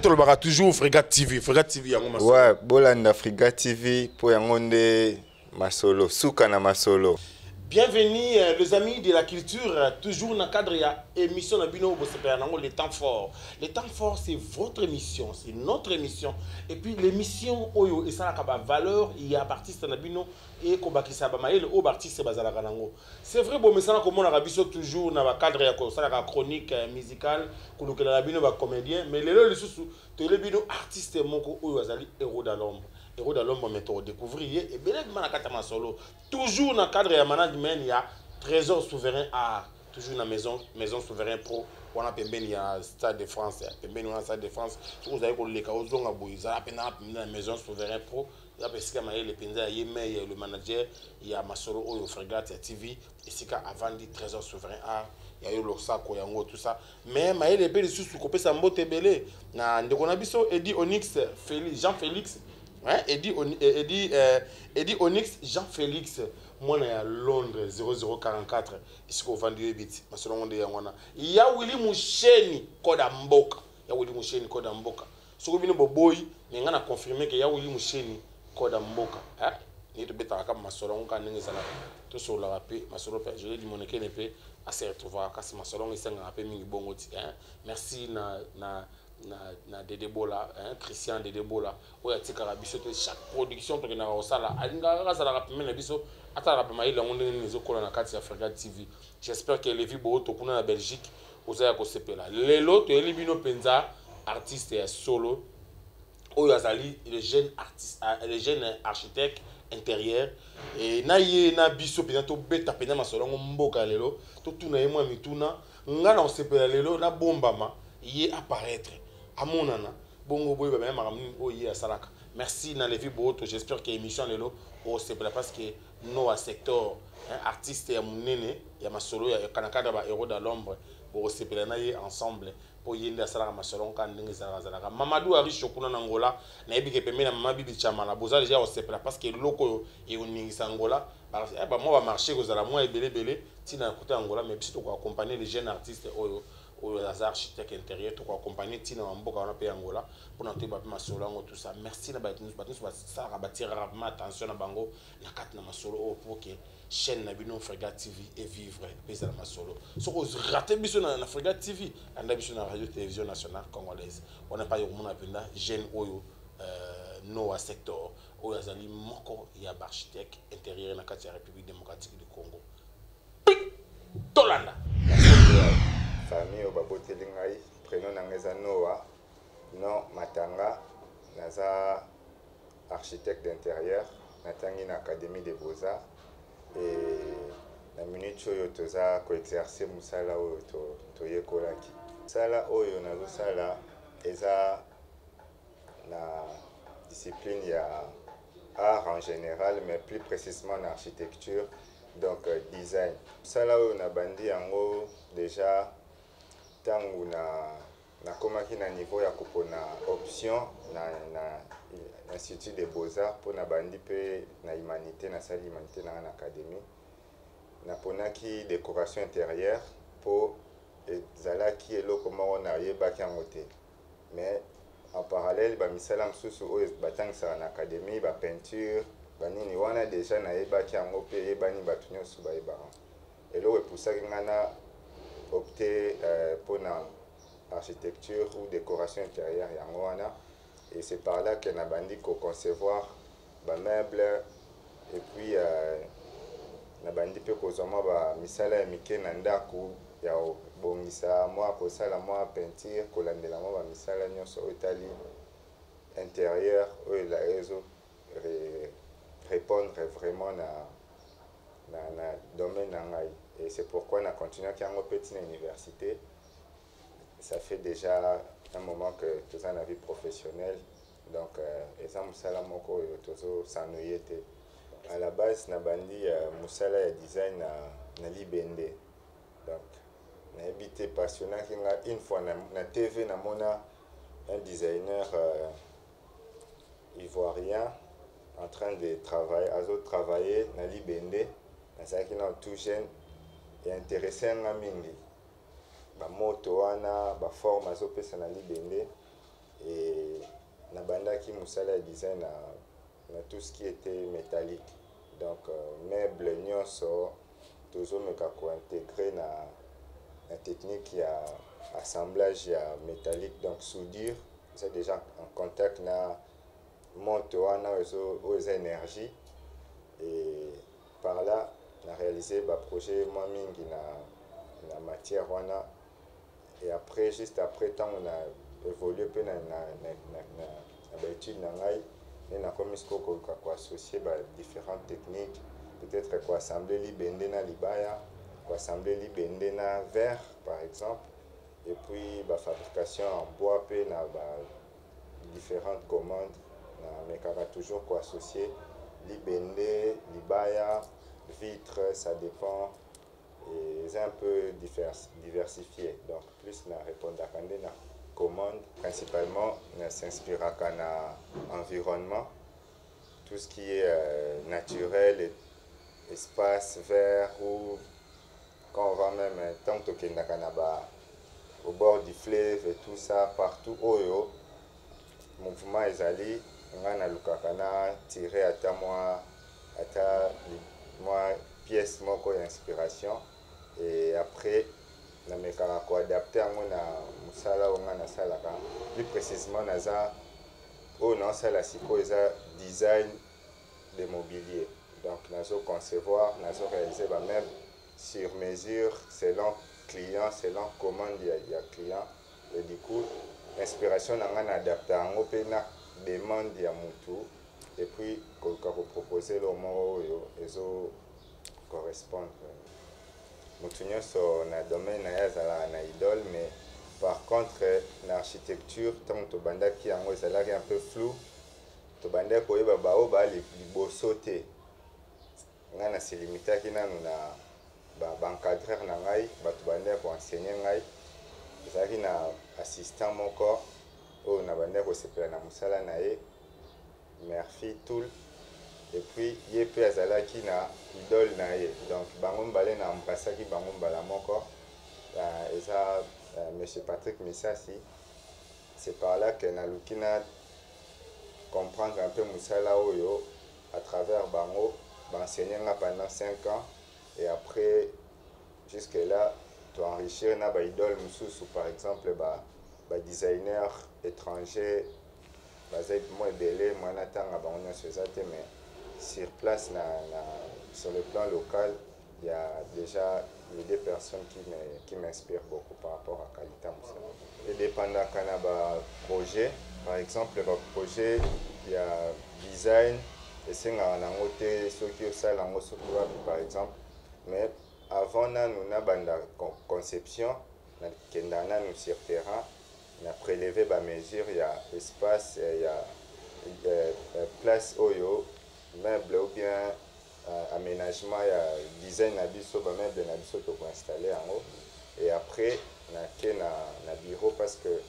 te le bras toujours Frégate TV. Frégate TV, yango masolo. Ouais, bolanda Frégate TV pour yangonde masolo, soukana masolo. Bienvenue les amis de la culture, toujours dans le cadre de l'émission Les Temps Forts. Les Temps Forts, c'est votre émission, c'est notre émission. Et puis l'émission, et ça a valeur, il y a artiste et c'est vrai, bon, mais ça comme on a toujours dans le cadre de la chronique musicale, que nous avons comédien, mais les artistes héros dans l'ombre. Héros de l'homme, mais tu découvrir et bien évidemment solo toujours dans le cadre de management il y a Trésor Souverain Art toujours dans maison Souverain Pro on a il y a Stade de France il y a Stade de France vous avez les cas aux onga boiza la maison Souverain Pro il y a parce que le penza le manager il y a masolo au Frégate TV et c'est avant dit Trésor Souverain Art il y a eu le sako yango tout ça mais maïle epeli sous couper sa mbote belé na ndeko na biso Eddie Onyx Félix Jean Félix. Ouais, Eddie Onyx Jean-Félix, moi je suis à Londres 0044, ici qu'on vend du bits. Il y a Willy Moucheni Koda Mboka. Il y a Willy Moucheni Koda Mboka. Si vous avez boy, mais on a confirmé qu'il y a Willy Moucheni Koda Mboka. Hein? Il y a des gens qui ont tout sur la rapé, je l'ai dit mon équipe n'est pas assez retrouvé. Parce que ma salon est un rapé mingi bongo. Merci na Dédé Bola, Christian Dédé Bola. Oui, chaque production que nous avons ça j'espère que les vies en Belgique aux les lots penza artiste solo les jeunes artistes les jeunes architectes intérieurs et na biso bientôt beta pena masolongo mboka lelo to tuna yemwa mituna ngana osepela lelo na bombama y apparaître à mon nana bongo boy même oyi à salaka merci na levi boto j'espère que émission lelo o c'est parce que no secteur artiste ya munene ya masolo ya kanakada ba héros de l'ombre bo sepela na ye ensemble pour yenda salaka masolo kan ndenge zalaka Mamadou Ari Chokuna na Angola na ebike pembe na mama bibi chama la boza déjà o sepela parce que loko e oningisa Angola ba moi va marcher aux ala moi belé tina côté Angola mais biso ko accompagner les jeunes artistes oyo les architectes intérieurs pour accompagner Tina Mboka on a payé Angola pour nous trouver ma solo tout ça merci na batnous ça rabattir rarement attention na bango na kat na masolo pour que chaîne na bino Frégate TV et vivre pesa na masolo so ko rater biso na Frégate TV anda biso na radio télévision nationale congolaise on n'a pas eu mon apenda jeune oyo no secteur oyo azali moko ya architecte intérieur na kat ya République démocratique du Congo Tolanda famille au baboteli ngai prénom na ngeza Noah non Matanga naza architecte d'intérieur natangi na académie des beaux-arts et na minute oyo toza ko exercer musala oyo to yekolaki sala oyo nazo sala eza na discipline ya art en général mais plus précisément en architecture donc design sala oyo na bandi yango déjà tangu na komaki na niveau ya kopona option na institut des beaux-arts pour na bandi pe na humanité na sali humanité na académie na ponaki décoration intérieure pour ezalaki eloko moko na yebaki yango te mais en parallèle ba misala msusu oyo batangisaka na académie ba peinture banini wana déjà na yebaki yango pe yebani bato nyonso bayebaka eloko epusaki ngana opté pour la architecture ou décoration intérieure yangoana et c'est par là que na bandi ko concevoir ba meubles et puis na bandi pe ko zoma ba misala ya mike na ndaku ya bongisa moi ko sala moi peinture ko landela moi ba misala nyonso otali intérieur ou la réseau répondre vraiment na domaine ngai. Et c'est pourquoi on a continué à faire petite université. Ça fait déjà un moment que tout ça dans la vie professionnelle. Donc, ça musala moko tozo s'ennuyer. À la base, na bandi musala ya design na libende. Donc, na habité passionné une fois na TV na mona un designer ivoirien en train de travailler na libende. Na ça qui est tout jeune. Et intéressé à mingi ba moto wana ba forme azopesa na libende et na banda qui musala design na tout ce qui était métallique. Donc meuble nyonso tozomeka kointégrer na technique ya assemblage ya métallique, donc soudure. C'est déjà en contact na monte wana oyo eza énergie, et par là on a réalisé ba projet moi mingi na matière wana. Et après, juste après temps, on a évolué peu na étude na ngai, on a commis quoi associer différentes techniques, peut-être quoi assembler libende na libaya, quoi assembler libende na verre par exemple, et puis la fabrication en bois peu na différentes commandes, mais on a toujours quoi associer libende, libaya, vitre, ça dépend. Et c'est un peu diversifié. Donc, plus on répond à la commande, principalement, on s'inspire à l'environnement, tout ce qui est naturel, espace vert, ou quand on va même, tant que au bord du fleuve et tout ça, partout, le mouvement est allé, on a tiré à moi, pièce moko inspiration, et après na mekaka ko adapter yango na musala onga na salaka, plus précisément naza o na sala siko eza design de mobilier. Donc nazo concevoir, nazo réaliser ba meuble sur mesure selon client, selon commande ya client, et du coup inspiration nanga na adapter yango pe na demande ya mutu, et puis ko proposer le mot ezo correspondre. Mutu nyonso na domaine na yazala na idole, mais par contre l'architecture tant to bandaki yango ezalaki un peu flou, to bandaki koyeba bao ba liboso te, nga na se limitaki nanu na encadreur na ngai, bato bandaki koenseigner ngai, ezalaki na assistant moko oyo na bandaki kosepela na mosala na ye, Murphy Toul. Et puis ye pe azalaki na idole na ye, donc bango mbale na mpasaki bango mbala moko, eza monsieur Patrick Misasi. C'est par là que naluki na comprendre un peu musala oyo à travers bango, enseigner pendant 5 ans, et après jusque là tu enrichir na ba idole mususu, par exemple ba designer étranger bazai moi belé moi natanga bango nyonso eza te, mais sur place sur le plan local il y a déjà des personnes qui m'inspirent beaucoup par rapport à qualité musala. Et dépendant kana projet, par exemple le projet il y a design et c'est nango te soki osala ngo soki par exemple, mais avant nous na banda conception na kenda nanu sur terrain na prélever ba mesure, il y a espace, il y a place oyo meuble ou bien aménagement, il y a design na biso ba meuble na biso to installer yango, et après na bureau, parce que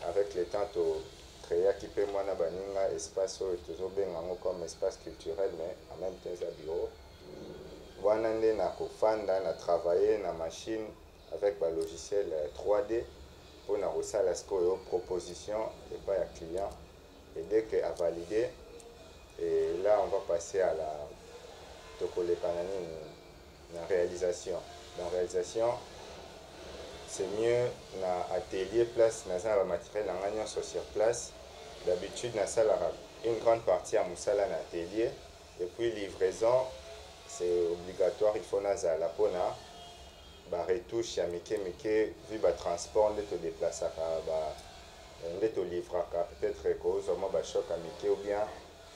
avec le temps to créer qui peut moi na baninga espace oyo toujours bien yango comme espace culturel, mais en même temps ça bureau wana nde na kofanda na travailler na machine avec ba logiciel 3D pour na kosala sikoyo proposition et pas ya client, et dès que a validé, et là on va passer à la la réalisation. Dans réalisation c'est mieux na atelier place na ça matériel na nganya sur place. D'habitude na salle une grande partie à musala na atelier, et puis livraison c'est obligatoire, il faut na zala pona ba retouche ya mike vu ba transport nde to déplaçaka nde to livraka, peut-être kozoma ba choc amike ou bien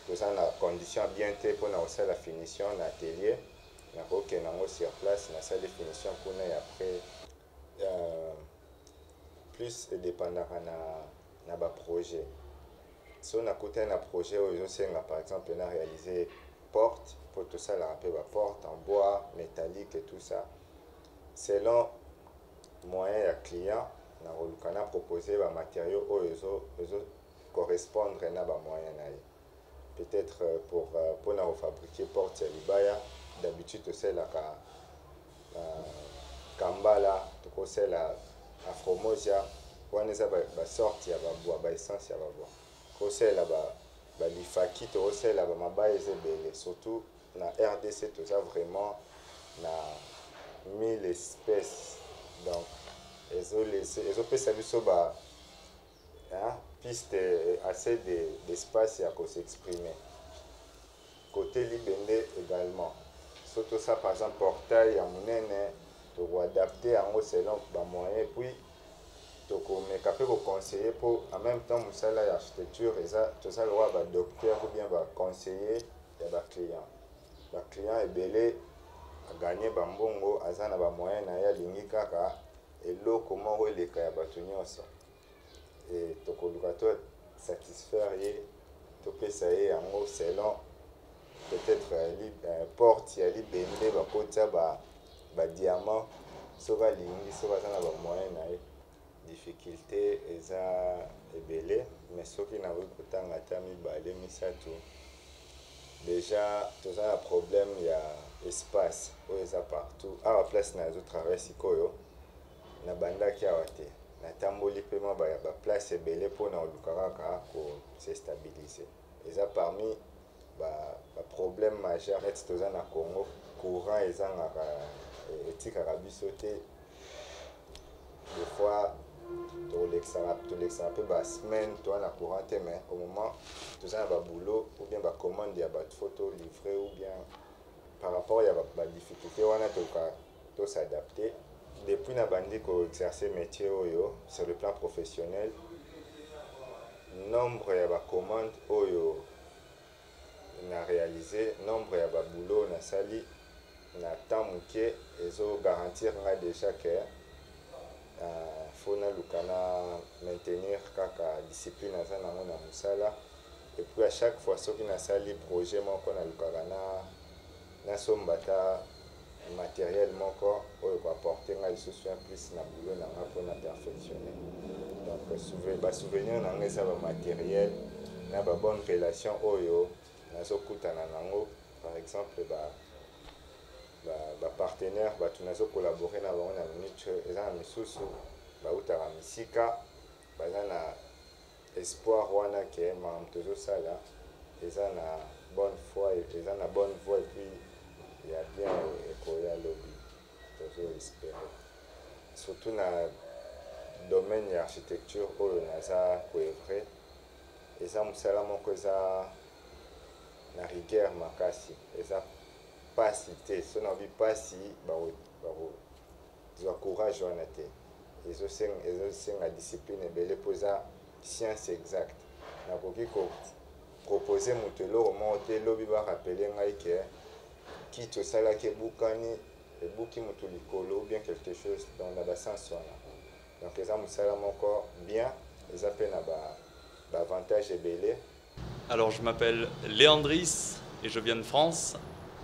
tout ça na condition bien te pour na aussi la finition na atelier na koke nango sur place na salle de finition pour na après plus dépendant na ba projet. Si on a côté un projet où par exemple on a réalisé porte pour tout ça, la porte en bois métallique et tout ça, selon moyen à client on a proposé des matériaux qui correspondent à nos moyens. Peut-être pour fabriquer porte à libaya, d'habitude c'est la kambala, c'est la afromosia, wana eza basorte ya babois baessence ya babois kosalela balifaki tokosalela bamabaya eza ebele surtout na RDC toza vraiment na 1000 espèces donc ezopesa biso piste assez d'espace ya s'exprimer. Côté libende également surtout ça par exemple portail ya monene tokoadapte yango selon bamoyen puis tokomeka mpe koconseiller mpo en même temps mosala ya architecture eza tozala lokola badocteur ou bien baconseiller ya baclient ebele aganye bambongo aza na bamoyen na ye alingi kaka eloko moko eleka ya bato nyonso e tokoluka to satisfaire ye topesa ye yango selon peut-être porte ya libende bakotia badiamant soki alingi soki aza na bamoyen na ye difficulté eza ebele mais soki nakoki kotanga ata mibale misato déjà toza na problème ya espace oyo eza partout awa place na ezotravaille sikoyo nabandaki awa te natamboli mpe mwa baplace ebele mpona koluka kaka kosestabilize eza parmi baproblème majeur neti toza na Congo courant ezangaka etikaka biso te des fois tolekisaka mpe basemaine toza na courant te mais au moment toza na baboulot ou bien bacommande ya bato fo tolivre ou bien par rapport ya badifficulté wana tosadapte depuis na bandi koexerce métier oyo sur le plan professionnel nombre ya bacommande oyo na réalisé nombre ya baboulot nasali na temps moke ezogarantir nga déjà que faut naluka na maintenir kaka discipline aza nango na mosala et puis à chaque fois soki nasali projet moko nalukaka nasomba ta matériel moko oyo koapporte nga lisusu un plus na boulot na nga mpona perfectionner donc basouvenir na nga eza bamatériel na babonne relation oyo nazokutana nango par exemple bapartenaire bato nazocollabore na bango na minute eza na misusu bautaka misika baza na espoir wana ke makambo tozosala eza na bonne foi eza na bonne voie et puis ya bien ekoya lobi tozoespere surtout na domaine ya architecture oyo naza koevre eza mosala moko eza na rigueur makasi eza pasi te so na obi pasi bakozwa courage wana te ezosenga discipline ebele mpo eza science exacte nakoki kopropose moto eloko moko te lobi barapele ngai ke kiti osalaki ebuki moto likolo ou bien quelque chose donc na basens wana donc eza mosala moko bien eza mpe na baavantage ebele. Alors je m'appelle Léandris et je viens de France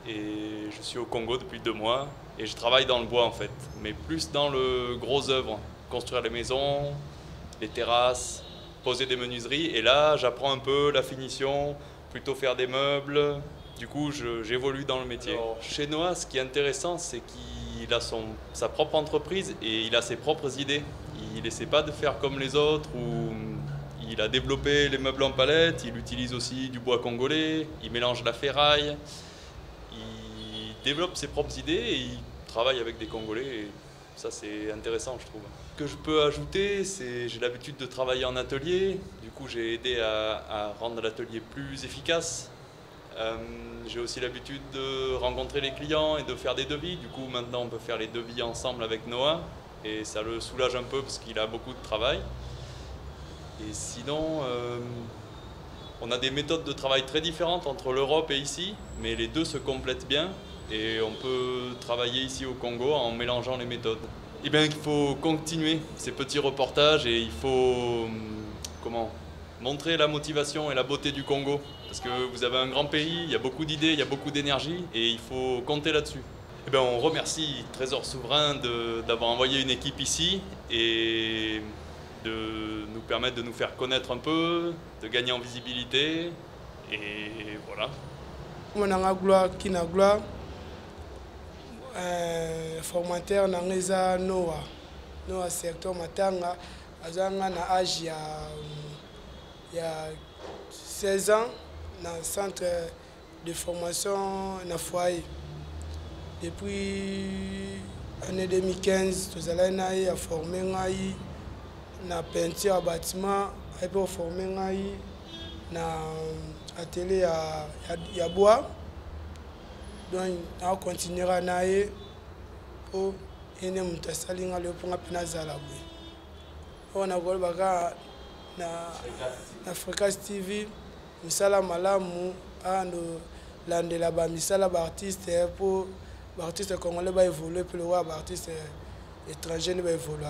et je suis au Congo depuis 2 mois et je travaille dans le bois en fait, mais plus dans le gros œuvre, construire les maisons, les terrasses, poser des menuiseries et là j'apprends un peu la finition, plutôt faire des meubles, du coup j'évolue dans le métier. Alors, chez Noah ce qui est intéressant c'est qu'il a sa propre entreprise et il a ses propres idées, il n'essaie pas de faire comme les autres ou il a développé les meubles en palette, il utilise aussi du bois congolais, il mélange la ferraille, il développe ses propres idées et il travaille avec des Congolais et ça c'est intéressant je trouve. Ce que je peux ajouter, c'est j'ai l'habitude de travailler en atelier, du coup j'ai aidé à rendre l'atelier plus efficace. J'ai aussi l'habitude de rencontrer les clients et de faire des devis, du coup maintenant on peut faire les devis ensemble avec Noah et ça le soulage un peu parce qu'il a beaucoup de travail. Et sinon, on a des méthodes de travail très différentes entre l'Europe et ici, mais les deux se complètent bien et on peut travailler ici au Congo en mélangeant les méthodes. Eh bien, il faut continuer ces petits reportages et il faut montrer la motivation et la beauté du Congo. Parce que vous avez un grand pays, il y a beaucoup d'idées, il y a beaucoup d'énergie et il faut compter là-dessus. Eh bien, on remercie Trésor Souverain d'avoir envoyé une équipe ici et de nous permettre de nous faire connaître un peu, de gagner en visibilité, et voilà. Mon gloire, qui n'a gloire, formateur Nangeza Noah secteur Matanga, azanga na âge ya 16 ans dans le centre de formation na foyer. Depuis l'année 2015, nous allons former na peinture à bâtiment, pour former na atelier à bois. Donc on continuera na pour ene mutasalinga le pour apena zalabwe. On a golbaka na Fréquence TV, misala malamu ando landela ba misala ba artiste pour artiste congolais va évoluer pour le roi artiste étranger va évoluer.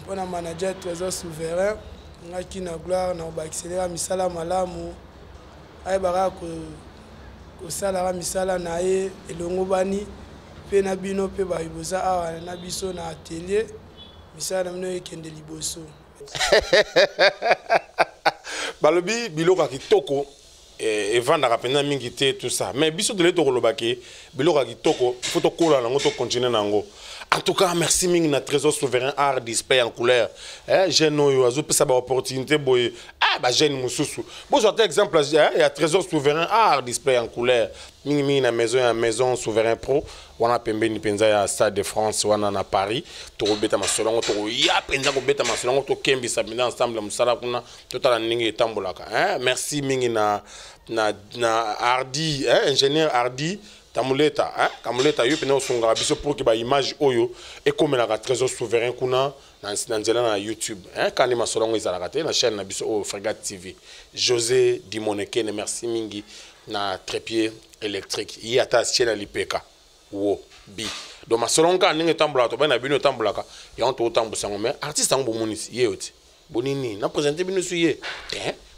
On a manager Trésor Souverain, on a qui na gloire na ba accélérer misala malamu ay bara ko sala misala na e elongo bani pe na bino pe ba iboza awa na biso na atelier misala mino ekende liboso. Balobi biloko kitoko et vendre rapidement mingi te tout ça mais biso de leto kolobaki biloko kitoko faut to kola nango to continuer nango. En tout cas, merci mingi na Trésor Souverain art display en couleur. Jeune oyo azo pesa ba opportunité boy. Ah ba jeune mususu. Bon j'entends exemple il y a Trésor Souverain art display en couleur. Mingi na maison Souverain Pro. Wana pembeni penza ya Stade de France wana na Paris. To beta masolongo to ya penza ko beta masolongo to kembi sa bina ensemble musala kuna totala ningi etambolaka. Merci mingi na Hardy ingénieur Hardy Kamuleta, Kamuleta yo pena osonga biso pour que ba image oyo et comme la Trésor Souverain kuna na YouTube quand les masolongo ezalaka te na chaîne na biso o Fréquence TV. José Dimonekene merci mingi na trépied électrique yi ata chaîne lipeka wo bi do masolongo ka ninge tambola to ba na bino tambolaka ya on to tambusa mais artiste ngo monisi yoti bonini na présenter bino suye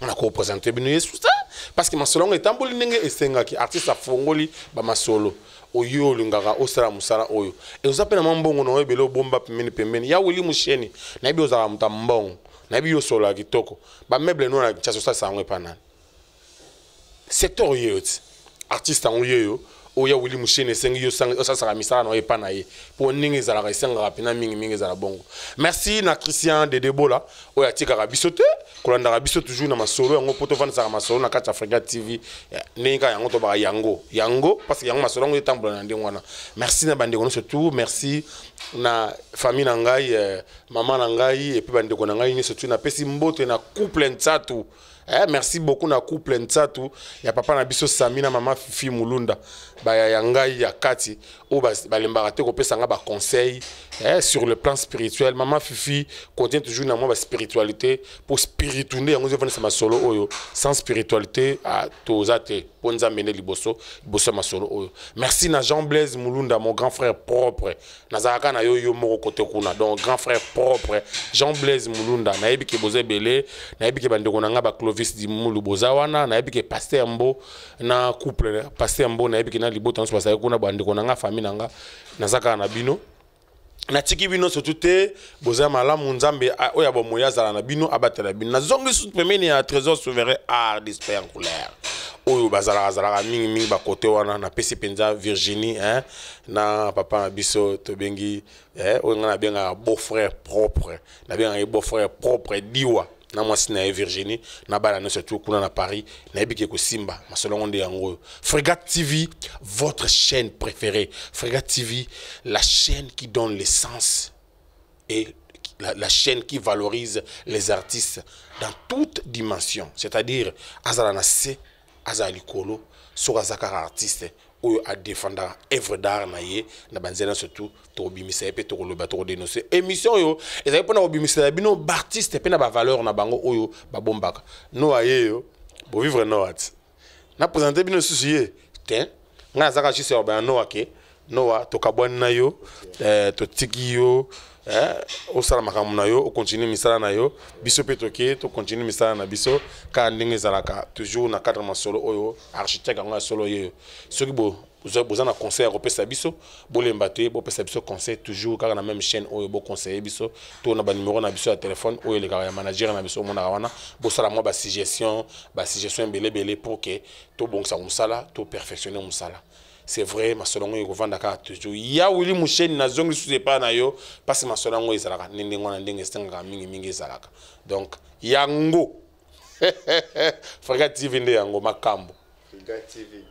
on a ko présenter bino yesu ça parce que masolongo etamboli ndenge esengaki artiste afongoli ba masolo oyo lingaka osala musala oyo e uzapena mambongo no ebelo bomba pemeni ya wili musheni na ibi ozala mutambongo na ibi yo sola kitoko ba meuble no na chaso sa sangwe panani secteur yoti artiste ngoyo oya wili musheni esengi yo sang osasaka misala no epana ye po ningi zala esenga rapina mingi zala bongo. Merci na Christian de Debola oya tikaka bisote kolanda biso toujours na masolo yango poto vana saka masolo na kati Fréquence TV ninga yango to ba yango parce que yango masolo ngo etambola na ndengwana. Merci na bande kono surtout merci na famille na ngai maman na ngai et puis bande kono ngai ni surtout na pesi mbote na couple ntsatu. Merci beaucoup na couple Ntsatu ya papa na biso Samina maman Fifi Mulunda ba ya ngai ya kati o ba lembaka te ko pesa nga ba conseil sur le plan spirituel. Maman Fifi contient toujours na moi ba spiritualité pour spirituner yango zefana sama solo oyo sans spiritualité a tozate ponza mene liboso ma solo oyo. Merci na Jean Blaise Mulunda mon grand frère propre nazaka na yo moko kote kuna donc grand frère propre Jean Blaise Mulunda na yebi ke boze belé na yebi ke bandeko na nga ba Clovis di Mulu bozawana na yebi ke Pasteur Mbo na couple Pasteur Mbo na yebi ke na libota nso basa kuna bandeko na nga famille na nga nazaka na bino na tiki bino surtout te boza malamu nzambe oya bomoya zala na bino abatela bino na zongi sous pemeni ya Trésor Souverain art display en couleur oyo bazala mingi ba côté wana na pesi penza Virginie na papa na biso to bengi oyo ngana benga beau frère propre na benga beau frère propre diwa na mwasi na Virginie na bala no surtout kuna na Paris na ebike ko simba masolongo nde yango. Fréquence TV votre chaîne préférée. Fréquence TV la chaîne qui donne l'essence et la chaîne qui valorise les artistes dans toute dimension, c'est-à-dire azala na se azala likolo so azaka artiste ou à défendre œuvre d'art na ye na banzela surtout to bimisa pe to lo ba to dénoncer émission yo ezali pona obimisa bino artiste pe na ba valeur na bango oyo ba bombaka no aye yo bo vivre no at na présenter bino susiye ten nga zaka ci sur ba no ake no to kabwana na yo to tiki yo au sala makambo na yo o continue misala na yo biso pe toke to continue misala na biso ka ndenge zalaka toujours na cadre masolo oyo architecte nga solo yo soki boza na conseil ko pesa biso bolemba te bo pesa biso conseil toujours kaka na même chaîne oyo bo conseiller biso to na ba numéro na biso ya téléphone oyo le kaka manager na biso mona wana bo sala mo ba suggestion belé pour que to bongsa musala to perfectionner musala. c'est vrai masolongo ekovanda kaka toujours ya wili musheni nazongi lisusu epai na yo mpasi masolongo ezalaka ndenge wana ndenge esengaka mingi ezalaka donc yango Friga TV nde yango makambo Friga TV